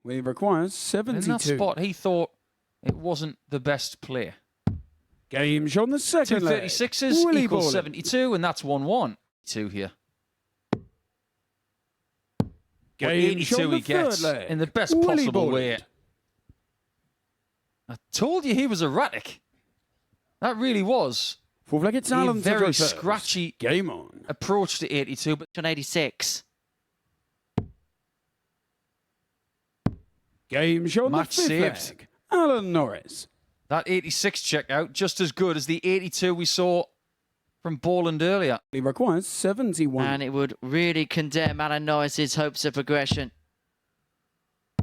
We require In 72. that spot, he thought it wasn't the best play. Game shot on the second Two leg. 36s Willie equals Borland. 72, and that's 1-1. 2 here. But Game shot 82 on the he gets third leg. in the best Willie possible Borland. way. I told you he was erratic. That really was Fourth leg, it's a Allen to very go first. scratchy Game on. approach to 82, but On 86. Game shot on the Match fifth saved. leg. Alan Norris. that 86 check out just as good as the 82 we saw from Borland earlier. He requires 71. And it would really condemn Alan Norris's hopes of progression.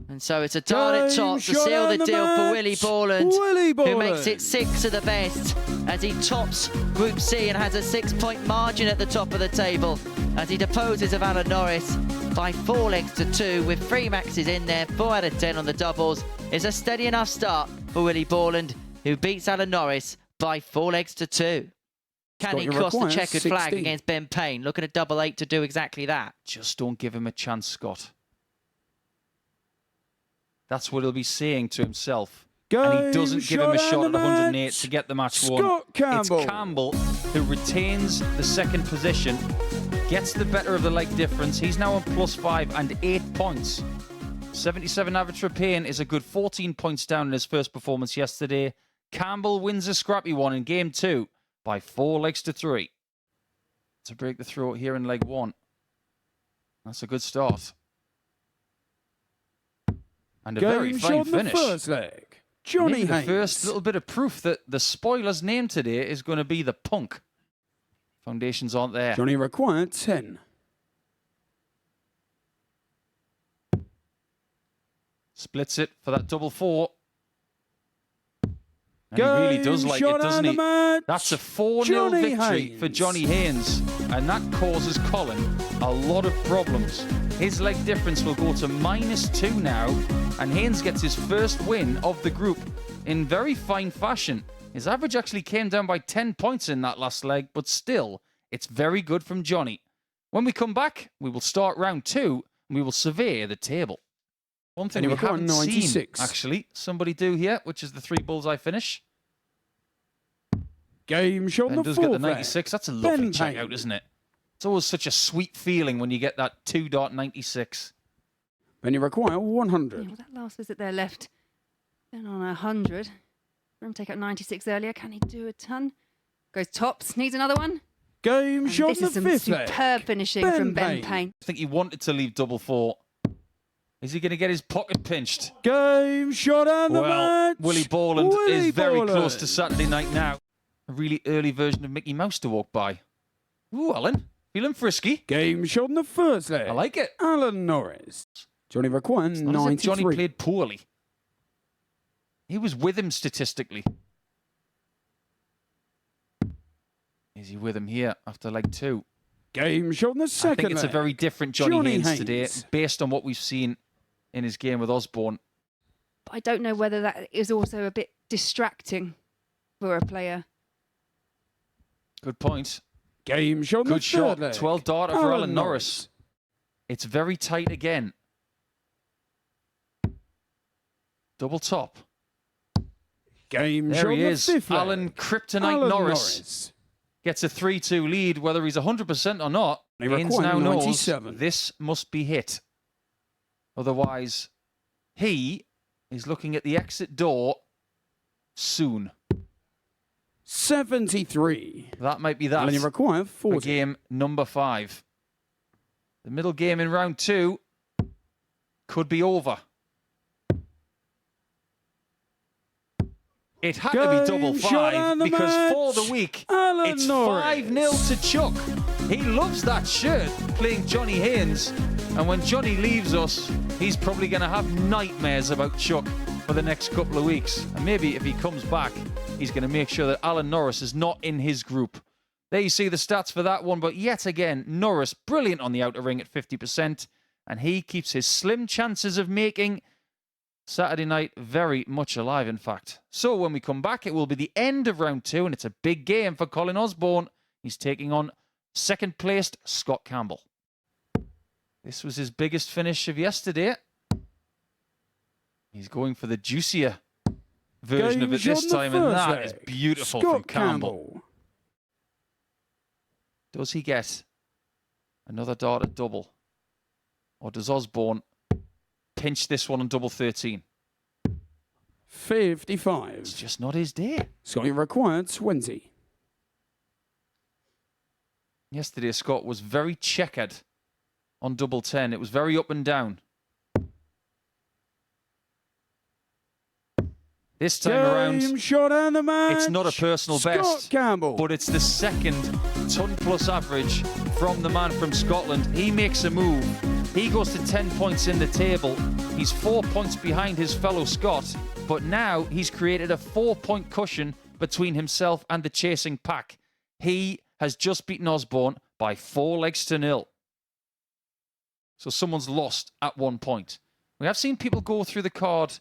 And so it's a target Game top to shot seal on the deal for match. Willie Borland, Willie who makes Borland. it 6 of the best as he tops Group C and has a 6-point margin at the top of the table as he deposes of Alan Norris by 4 legs to 2 with 3 maxes in there, 4 out of 10 on the doubles. It's a steady enough start for Willie Borland, who beats Alan Norris by 4 legs to 2. Can he Scott, you cross the require checkered flag 16. against Ben Payne? Looking at double 8 to do exactly that. Just don't give him a chance, Scott. That's what he'll be saying to himself. And he doesn't give him a shot at 108 to get the match won. Scott Campbell. It's Campbell who retains the second position, gets the better of the leg difference. He's now on +5 and 8 points. 77 average for Payne is a good 14 points down in his first performance yesterday. Campbell wins a scrappy one in game 2 by 4 legs to 3. To break the throw here in leg 1. That's a good start. And a very Game fine shot on the finish. first leg. Johnny Maybe the Haynes. first little bit of proof that the spoiler's name today is going to be the Punk. Foundations aren't there. Johnny required 10. Splits it for that double 4. And he really does like it, doesn't he? That's a 4-0 Johnny victory Haynes. for Johnny Haynes. And that causes Colin a lot of problems. His leg difference will go to -2 now. And Haynes gets his first win of the group in very fine fashion. His average actually came down by 10 points in that last leg, but still, it's very good from Johnny. When we come back, we will start round 2 and we will survey the table. One thing And we he required haven't 96. seen, actually, somebody do here, which is the 3 bullseye finish. Game shot on Ben the does get the fourth leg. 96. That's a lovely Ben checkout, Payne. isn't it? It's always such a sweet feeling when you get that 2.96. And you require 100. Yeah, well, that last visit there left then on 100. For him to take out 96 earlier. Can he do a ton? Goes tops. Needs another one. Game And shot this on is the some fifth leg. superb finishing Ben from Ben Payne. Payne. I think he wanted to leave double 4. Is he going to get his pocket pinched? Game shot on the Well, match. Willie Borland Willie is very Borland. close to Saturday night now. A really early version of Mickey Mouse to walk by. Ooh, Alan. Feeling frisky. Game shot on the first leg. I like it. Alan Norris. Johnny required Not as if 93. Johnny played poorly. He was with him statistically. Is he with him here after leg 2? Game shot on the I second think it's a leg. very different Johnny Haynes today, Haynes. based on what we've seen in his game with Osborne. But I don't know whether that is also a bit distracting for a player. Good point. Game shot on the Good shot. third leg. 12 darter for Alan Norris. It's very tight again. Double top. Game There shot he on the is. fifth leg. Alan Kryptonite Alan Norris gets a 3-2 lead, whether he's 100% or not. They Haynes require now knows 97. this must be hit. Otherwise, he is looking at the exit door soon. 73. That might be that And you require for 40. game number 5. The middle game in round 2 could be over. It had to be double Game shot 5 on the because for match. the week, Alan it's Norris. 5-0 to Chuck. He loves that shirt, playing Johnny Haynes. And when Johnny leaves us, he's probably going to have nightmares about Chuck for the next couple of weeks. And maybe if he comes back, he's going to make sure that Alan Norris is not in his group. There you see the stats for that one. But yet again, Norris, brilliant on the outer ring at 50%. And he keeps his slim chances of making Saturday night very much alive, in fact. So when we come back, it will be the end of round 2, and it's a big game for Colin Osborne. He's taking on second-placed Scott Campbell. This was his biggest finish of yesterday. He's going for the juicier version of it Game this shot on time, the and first that is leg. beautiful Scott from Campbell. Does he get another dart at double? Or does Osborne pinch this one on double 13? 55. It's just not his day. Scotty required 20. Yesterday, Scott was very checkered on double 10. It was very up and down. This time Game around, shot and the match. it's not a personal Scott best, Campbell. but it's the second ton-plus average from the man from Scotland. He makes a move. He goes to 10 points in the table. He's 4 points behind his fellow Scot, but now he's created a 4-point cushion between himself and the chasing pack. He has just beaten Osborne by 4-0. So someone's lost at 1 point. We have seen people go through the card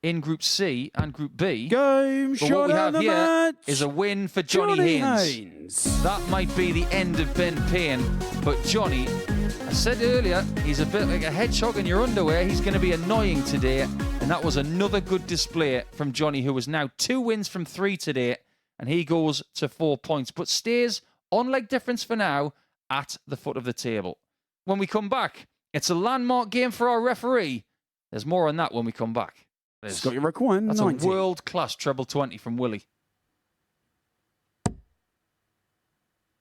in Group C and Group B. Game But shot what we and have the here match. is a win for Johnny Haynes. Haynes. That might be the end of Ben Payne, but Johnny, I said earlier, he's a bit like a hedgehog in your underwear. He's going to be annoying today, and that was another good display from Johnny, who has now 2 wins from 3 today, and he goes to 4 points, but stays on leg difference for now at the foot of the table. When we come back, it's a landmark game for our referee. There's more on that when we come back. Scotty required That's 90. a world-class treble 20 from Willie.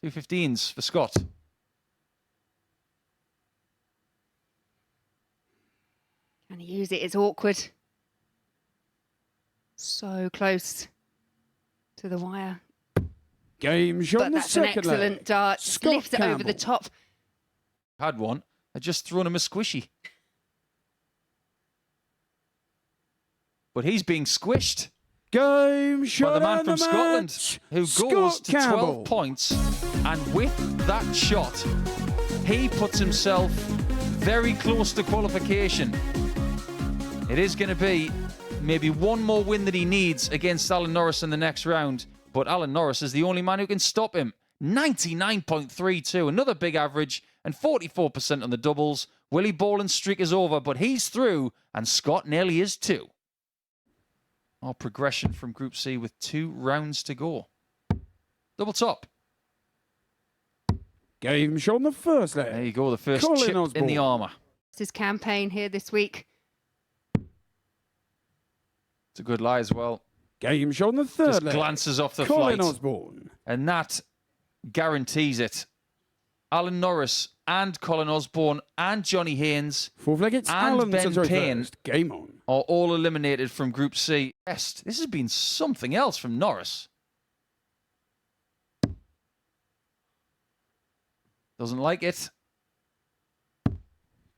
215s for Scott. Can he use it? It's awkward. So close to the wire. Game shot But in the that's an second excellent leg. dart. Just Scott lifts it over the Campbell. top. Had one. I just thrown him a squishy. But he's being squished Game by shot the man and from the Scotland, match. who Scott goes to 12 Campbell. points. And with that shot, he puts himself very close to qualification. It is going to be maybe one more win that he needs against Alan Norris in the next round. But Alan Norris is the only man who can stop him. 99.32, another big average, and 44% on the doubles. Willie Boland's streak is over, but he's through, and Scott nearly is too. Our progression from Group C with 2 rounds to go. Double top. Game shot in the first leg. There you go, the first Colin chip in the Osborne. armour. It's his campaign here this week. It's a good lie as well. Game shot in the third Just leg. glances off the Colin flight. Osborne. And that guarantees it. Alan Norris and Colin Osborne and Johnny Haynes Fourth leg, it's And Alan Ben Century Payne. first. Game on. are all eliminated from Group C. Best. This has been something else from Norris. Doesn't like it.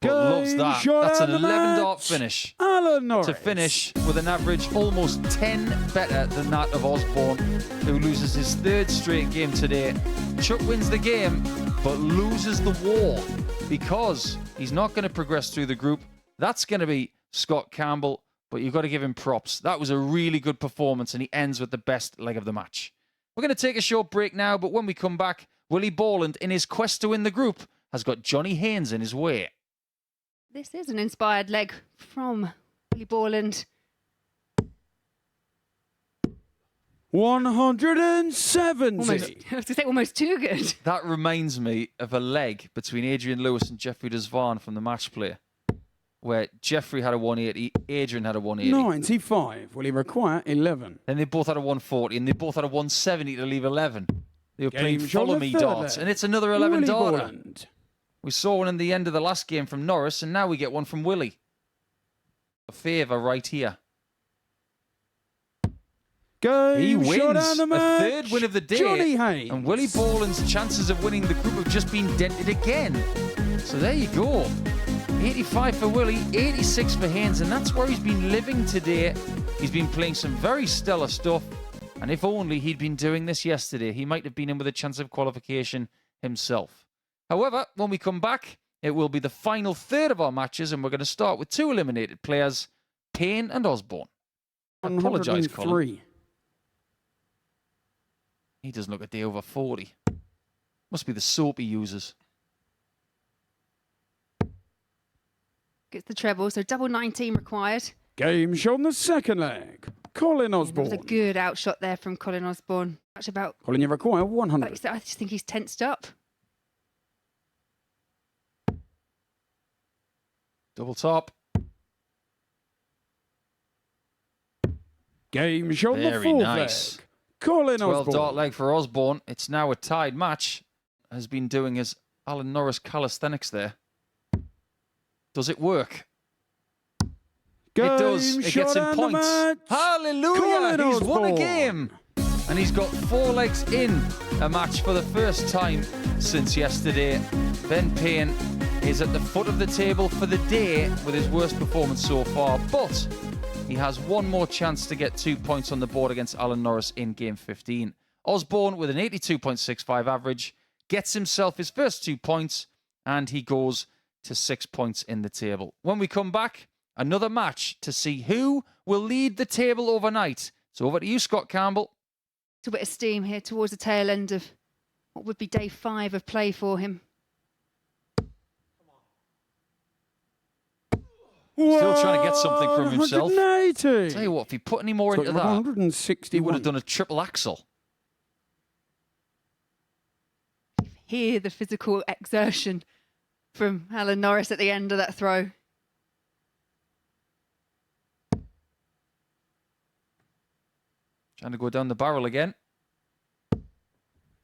But loves that. shot That's an and the 11 dart match. finish. Alan Norris. To finish with an average almost 10 better than that of Osborne, who loses his 3rd straight game today. Chuck wins the game, but loses the war because he's not going to progress through the group. That's going to be Scott Campbell, but you've got to give him props. That was a really good performance, and he ends with the best leg of the match. We're going to take a short break now, but when we come back, Willie Boland, in his quest to win the group, has got Johnny Haynes in his way. This is an inspired leg from Willie Borland. 170. Almost, I was to say almost too good. That reminds me of a leg between Adrian Lewis and Jeffrey Desvan from the match play, where Jeffrey had a 180, Adrian had a 180. 95. Will he require 11? Then they both had a 140, and they both had a 170 to leave 11. They were playing Game shot follow the me third darts, leg. and it's another 11 Willie darter. Boland. We saw one in the end of the last game from Norris, and now we get one from Willie. A favour right here. Game He wins shot and the a match. 3rd win of the day. Johnny Haynes. And Willie Boland's chances of winning the group have just been dented again. So there you go. 85 for Willie, 86 for Haynes, and that's where he's been living today. He's been playing some very stellar stuff, and if only he'd been doing this yesterday, he might have been in with a chance of qualification himself. However, when we come back, it will be the final 1/3 of our matches, and we're going to start with 2 eliminated players, Payne and Osborne. I apologise, Colin. 103. He doesn't look a day over 40. Must be the soap he uses. Gets the treble, so double 19 required. Game shot in the second leg. Colin That was Osborne. a good outshot there from Colin Osborne. Much about, Colin, you require like 100. you said, I just think he's tensed up. Double top. Game shot in the Very fourth nice. leg. Colin 12 Osborne. dart leg for Osborne. It's now a tied match. Has been doing his Alan Norris calisthenics there. Does it work? Game It does. It shot gets him and the points. match. Hallelujah! Colin He's won a Osborne. game. And he's got 4 legs in a match for the first time since yesterday. Ben Payne is at the foot of the table for the day with his worst performance so far, but he has one more chance to get 2 points on the board against Alan Norris in game 15. Osborne, with an 82.65 average, gets himself his first 2 points, and he goes to 6 points in the table. When we come back, another match to see who will lead the table overnight. So over to you, Scott Campbell. A bit of steam here towards the tail end of what would be day 5 of play for him. Still trying to get something from himself. 180. Tell you what, if he put any more Scott, into you require that, 161. he would have done a triple axel. Hear the physical exertion from Alan Norris at the end of that throw. Trying to go down the barrel again.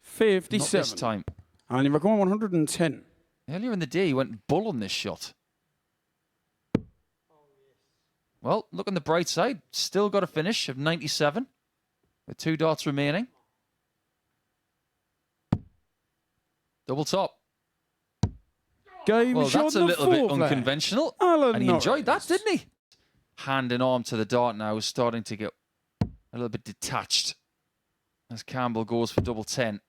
57. Not this time. And you require 110. Earlier in the day, he went bull on this shot. Well, look on the bright side. Still got a finish of 97 with 2 darts remaining. Double top. Game Well, shot that's in a the little bit fourth leg. unconventional. Alan And he enjoyed that, Norris. didn't he? Hand and arm to the dart now is starting to get a little bit detached as Campbell goes for double 10.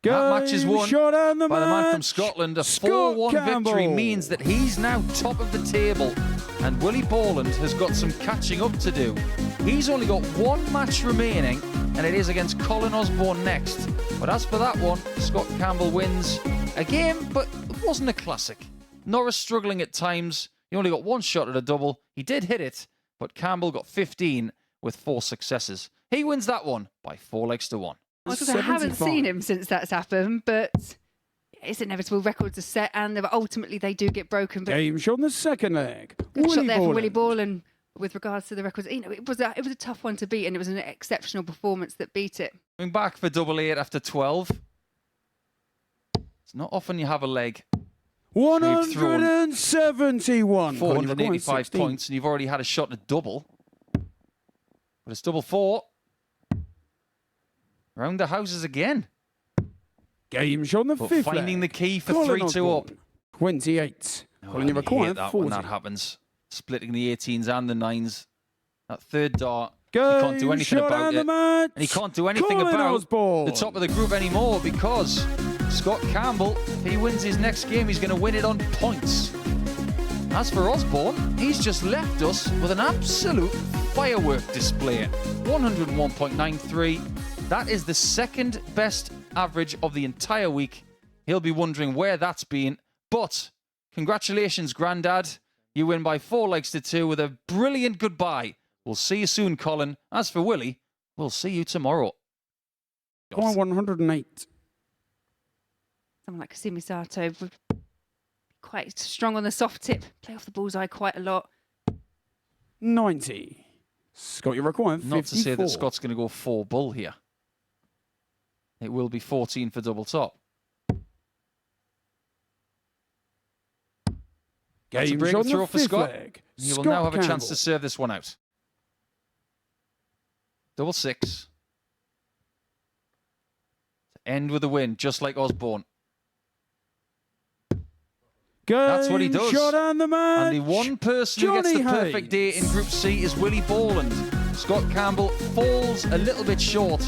That match is Game won shot and the by the man from match. Scotland. A Scott 4-1 victory Campbell. means that he's now top of the table, and Willie Borland has got some catching up to do. He's only got 1 match remaining, and it is against Colin Osborne next. But as for that one, Scott Campbell wins a game, but it wasn't a classic. Norris struggling at times. He only got 1 shot at a double. He did hit it, but Campbell got 15 with 4 successes. He wins that one by 4 legs to 1. I haven't 75. seen him since that's happened, but it's inevitable. Records are set, and ultimately they do get broken. But Game shot in the second leg. good shot there from Borland. Willie Borland with regards to the records. You know, it was a tough one to beat, and it was an exceptional performance that beat it. Coming back for double 8 after 12. It's not often you have a leg. 171. 485 points, and you've already had a shot at double. But it's double 4. Round the houses again. Game shot in the But fifth finding the leg. key for Colin 3-2 up. Osborne. 28. Oh, Colin, you I require hate that 40. when that happens. Splitting the 18s and the 9s. That third dart, Game he can't do anything shot about and it. the match. And he can't do anything Colin about Osborne. the top of the group anymore because Scott Campbell, if he wins his next game, he's going to win it on points. As for Osborne, he's just left us with an absolute firework display. 101.93. That is the second best average of the entire week. He'll be wondering where that's been. But congratulations, Grandad. You win by 4 legs to 2 with a brilliant goodbye. We'll see you soon, Colin. As for Willie, we'll see you tomorrow. Go on, 108. Someone like Kasumi Sato would be quite strong on the soft tip, play off the bullseye quite a lot. 90. Scott, you require 54. Not to say that Scott's going to go 4 bull here. It will be 14 for double top. That's a Game brilliant shot in throw the for fifth Scott. leg. He will Scott now have a chance Campbell. to serve this one out. Double 6. To end with a win, just like Osborne. That's what he Game does. Shot and the match. And the one person who gets the Johnny perfect day in Group C is Willie Borland. Scott Campbell falls a little bit short,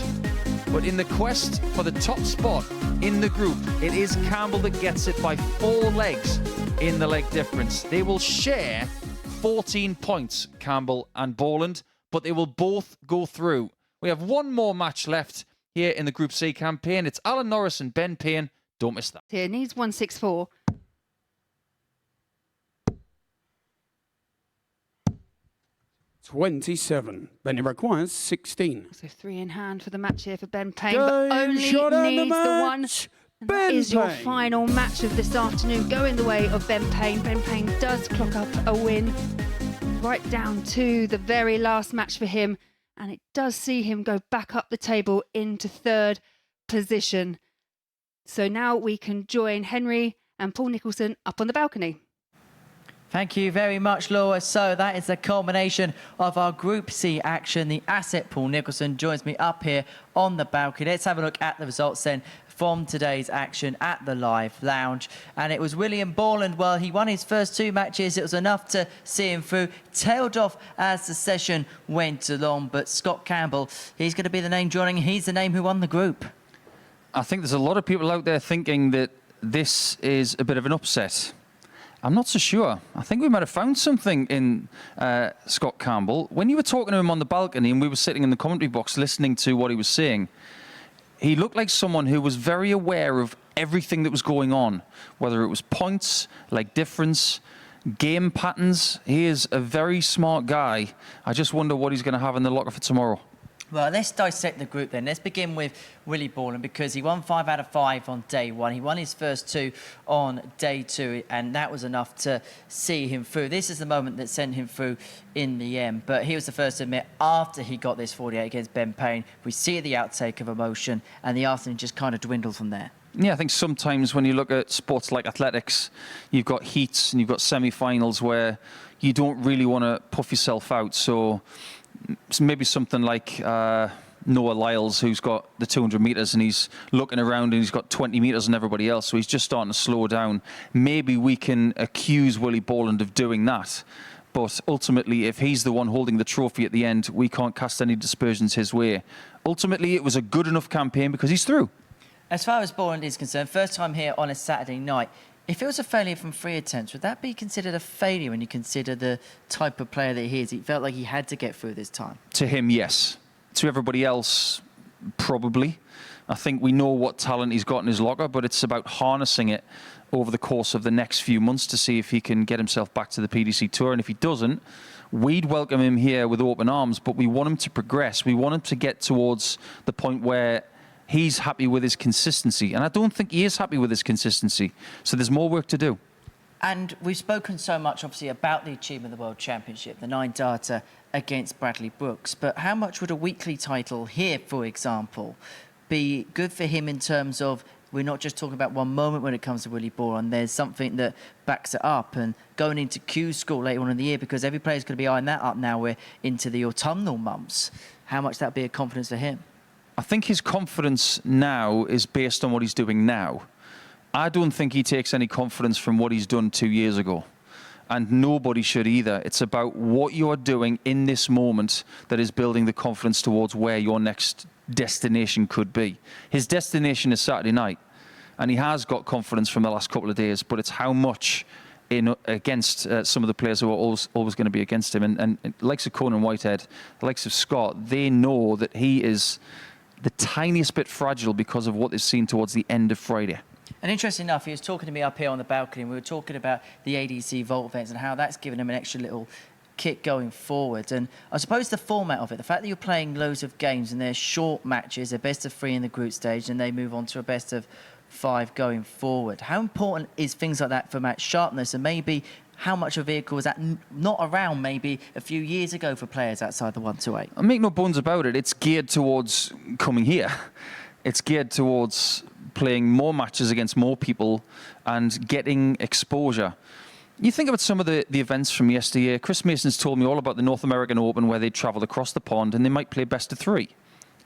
but in the quest for the top spot in the group, it is Campbell that gets it by 4 legs in the leg difference. They will share 14 points, Campbell and Borland, but they will both go through. We have one more match left here in the Group C campaign. It's Alan Norris and Ben Payne. Don't miss that. Here needs 164. 27. Benny requires 16. So 3 in hand for the match here for Ben Payne, Game but only shot and the needs the one. match. And Ben that is your Payne. final match of this afternoon, going the way of Ben Payne. Ben Payne does clock up a win, right down to the very last match for him, and it does see him go back up the table into 3rd position. So now we can join Henry and Paul Nicholson up on the balcony. Thank you very much, Laura. So that is the culmination of our Group C action. The asset Paul Nicholson joins me up here on the balcony. Let's have a look at the results then from today's action at the Live Lounge. And it was William Borland. Well, he won his first 2 matches. It was enough to see him through. Tailed off as the session went along. But Scott Campbell, he's going to be the name joining. He's the name who won the group. I think there's a lot of people out there thinking that this is a bit of an upset. I'm not so sure. I think we might have found something in Scott Campbell. When you were talking to him on the balcony and we were sitting in the commentary box listening to what he was saying, he looked like someone who was very aware of everything that was going on, whether it was points, leg difference, game patterns. He is a very smart guy. I just wonder what he's going to have in the locker for tomorrow. Well, let's dissect the group then. Let's begin with Willie Borland, because he won 5 out of 5 on day 1. He won his first 2 on day 2, and that was enough to see him through. This is the moment that sent him through in the end. But he was the first to admit, after he got this 48 against Ben Payne, we see the outtake of emotion, and the afternoon just kind of dwindled from there. Yeah, I think sometimes when you look at sports like athletics, you've got heats and you've got semi-finals where you don't really want to puff yourself out. So maybe something like Noah Lyles, who's got the 200 metres and he's looking around and he's got 20 metres and everybody else, so he's just starting to slow down. Maybe we can accuse Willie Borland of doing that. But ultimately, if he's the one holding the trophy at the end, we can't cast any dispersions his way. Ultimately, it was a good enough campaign because he's through. As far as Borland is concerned, first time here on a Saturday night. If it was a failure from 3 attempts, would that be considered a failure when you consider the type of player that he is? He felt like he had to get through this time. To him, yes. To everybody else, probably. I think we know what talent he's got in his locker, but it's about harnessing it over the course of the next few months to see if he can get himself back to the PDC Tour. And if he doesn't, we'd welcome him here with open arms, but we want him to progress. We want him to get towards the point where he's happy with his consistency. And I don't think he is happy with his consistency. So there's more work to do. And we've spoken so much, obviously, about the achievement of the World Championship, the 9 data against Bradley Brooks. But how much would a weekly title here, for example, be good for him in terms of we're not just talking about one moment when it comes to Willie Borland. There's something that backs it up. And going into Q School later on in the year, because every player's going to be eyeing that up now we're into the autumnal months, how much that would be a confidence for him? I think his confidence now is based on what he's doing now. I don't think he takes any confidence from what he's done 2 years ago. And nobody should either. It's about what you're doing in this moment that is building the confidence towards where your next destination could be. His destination is Saturday night. And he has got confidence from the last couple of days, but it's how much against some of the players who are always going to be against him. And the likes of Conan Whitehead, the likes of Scott, they know that he is the tiniest bit fragile because of what they've seen towards the end of Friday. And interesting enough, he was talking to me up here on the balcony, and we were talking about the ADC Vault events and how that's given him an extra little kick going forward. And I suppose the format of it, the fact that you're playing loads of games and they're short matches, a best of 3 in the group stage, and they move on to a best of 5 going forward. How important is things like that for match sharpness, and maybe how much of a vehicle was that not around maybe a few years ago for players outside the 128? I make no bones about it. It's geared towards coming here. It's geared towards playing more matches against more people and getting exposure. You think about some of the events from yesteryear. Chris Mason's told me all about the North American Open where they travelled across the pond and they might play best of 3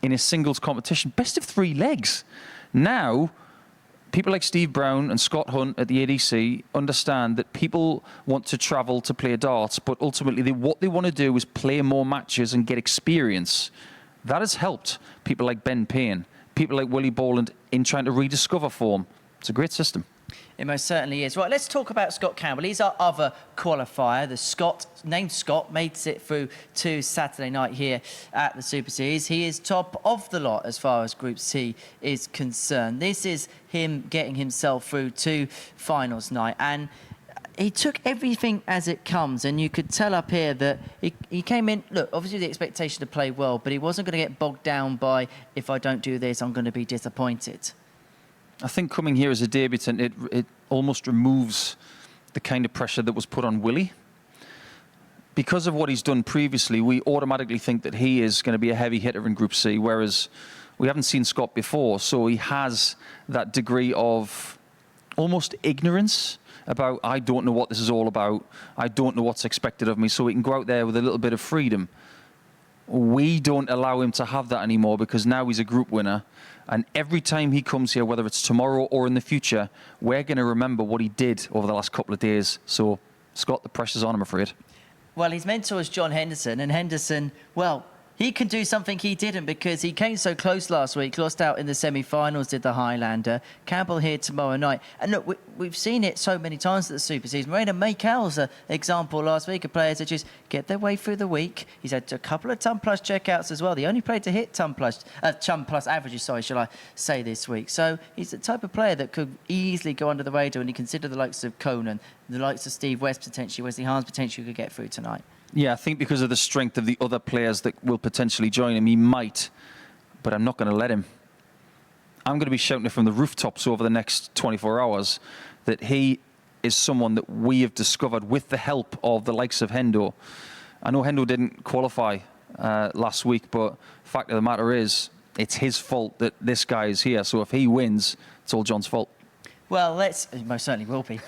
in a singles competition. Best of 3 legs. Now, people like Steve Brown and Scott Hunt at the ADC understand that people want to travel to play darts, but ultimately what they want to do is play more matches and get experience. That has helped people like Ben Payne, people like Willie Borland in trying to rediscover form. It's a great system. It most certainly is. Right, let's talk about Scott Campbell. He's our other qualifier. The Scot, named Scott, made it through to Saturday night here at the Super Series. He is top of the lot as far as Group C is concerned. This is him getting himself through to finals night. And he took everything as it comes, and you could tell up here that he came in, look, obviously the expectation to play well, but he wasn't going to get bogged down by, if I don't do this, I'm going to be disappointed. I think coming here as a debutant, it almost removes the kind of pressure that was put on Willie. Because of what he's done previously, we automatically think that he is going to be a heavy hitter in Group C, whereas we haven't seen Scott before, so he has that degree of almost ignorance about, I don't know what this is all about, I don't know what's expected of me, so he can go out there with a little bit of freedom. We don't allow him to have that anymore because now he's a group winner, and every time he comes here, whether it's tomorrow or in the future, we're going to remember what he did over the last couple of days. So, Scott, the pressure's on, I'm afraid. Well, his mentor is John Henderson, and Henderson, well, he can do something he didn't because he came so close last week, lost out in the semi-finals, did the Highlander. Campbell here tomorrow night. And look, we've seen it so many times at the Super Season. Morena Maycal's an example last week of players that just get their way through the week. He's had a couple of ton plus checkouts as well. The only player to hit ton plus averages, shall I say, this week. So he's the type of player that could easily go under the radar when you consider the likes of Conan, the likes of Steve West potentially, Wesley Harms potentially could get through tonight. Yeah, I think because of the strength of the other players that will potentially join him, he might, but I'm not going to let him. I'm going to be shouting it from the rooftops over the next 24 hours that he is someone that we have discovered with the help of the likes of Hendo. I know Hendo didn't qualify last week, but the fact of the matter is, it's his fault that this guy is here. So if he wins, it's all John's fault. Well, it most certainly will be.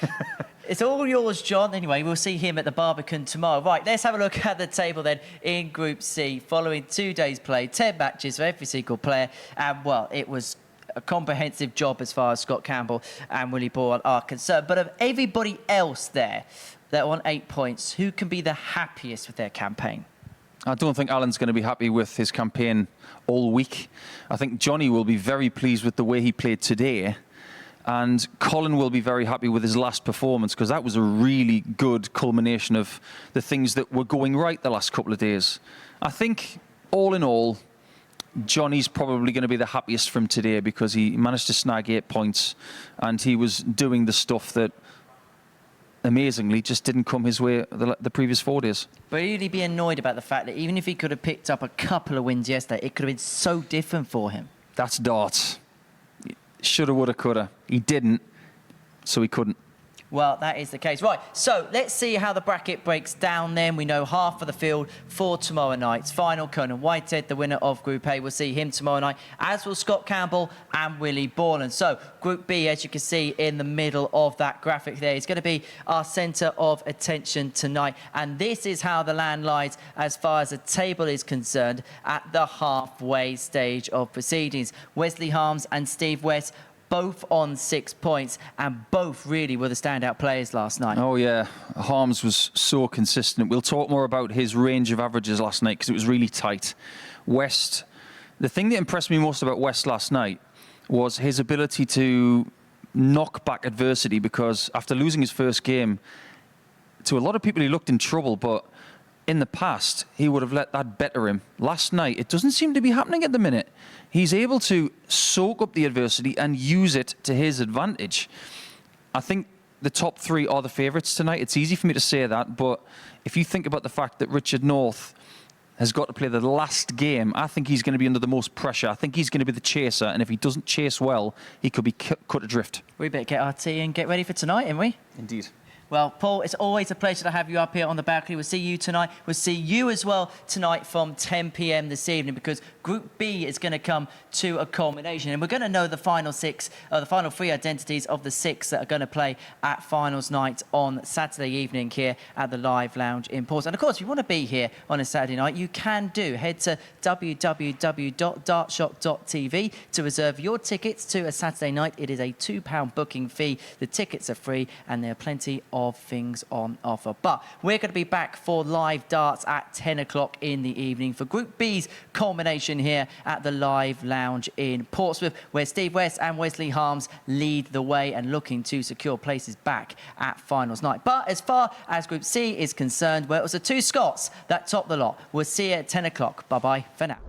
It's all yours, John. Anyway, we'll see him at the Barbican tomorrow. Right, let's have a look at the table then in Group C. Following 2 days play, 10 matches for every single player. And, well, it was a comprehensive job as far as Scott Campbell and Willie Bourne are concerned. But of everybody else there that won 8 points, who can be the happiest with their campaign? I don't think Alan's going to be happy with his campaign all week. I think Johnny will be very pleased with the way he played today. And Colin will be very happy with his last performance because that was a really good culmination of the things that were going right the last couple of days. I think, all in all, Johnny's probably going to be the happiest from today because he managed to snag 8 points and he was doing the stuff that, amazingly, just didn't come his way the previous 4 days. But he'd be annoyed about the fact that even if he could have picked up a couple of wins yesterday, it could have been so different for him. That's darts. Shoulda, woulda, coulda. He didn't, so he couldn't. Well, that is the case. Right, so let's see how the bracket breaks down then. We know half of the field for tomorrow night's final. Conan Whitehead, the winner of Group A, will see him tomorrow night, as will Scott Campbell and Willie Borland. So Group B, as you can see in the middle of that graphic there, is going to be our centre of attention tonight. And this is how the land lies as far as the table is concerned at the halfway stage of proceedings. Wesley Harms and Steve West both on 6 points, and both really were the standout players last night. Oh, yeah. Harms was so consistent. We'll talk more about his range of averages last night because it was really tight. West, the thing that impressed me most about West last night was his ability to knock back adversity because after losing his first game, to a lot of people he looked in trouble, but in the past, he would have let that better him. Last night, it doesn't seem to be happening at the minute. He's able to soak up the adversity and use it to his advantage. I think the top 3 are the favourites tonight. It's easy for me to say that, but if you think about the fact that Richard North has got to play the last game, I think he's going to be under the most pressure. I think he's going to be the chaser, and if he doesn't chase well, he could be cut adrift. We better get our tea and get ready for tonight, ain't we? Indeed. Well, Paul, it's always a pleasure to have you up here on the balcony. We'll see you tonight. We'll see you as well tonight from 10 p.m. this evening because Group B is going to come to a culmination. And we're going to know the final 3 identities of the 6 that are going to play at finals night on Saturday evening here at the Live Lounge in Portsmouth. And, of course, if you want to be here on a Saturday night, you can do. Head to www.dartshop.tv to reserve your tickets to a Saturday night. It is a £2 booking fee. The tickets are free and there are plenty of things on offer. But we're going to be back for live darts at 10 o'clock in the evening for Group B's culmination here at the Live Lounge in Portsmouth, where Steve West and Wesley Harms lead the way and looking to secure places back at finals night. But as far as Group C is concerned, well, it was the 2 Scots that topped the lot. We'll see you at 10 o'clock. Bye-bye for now.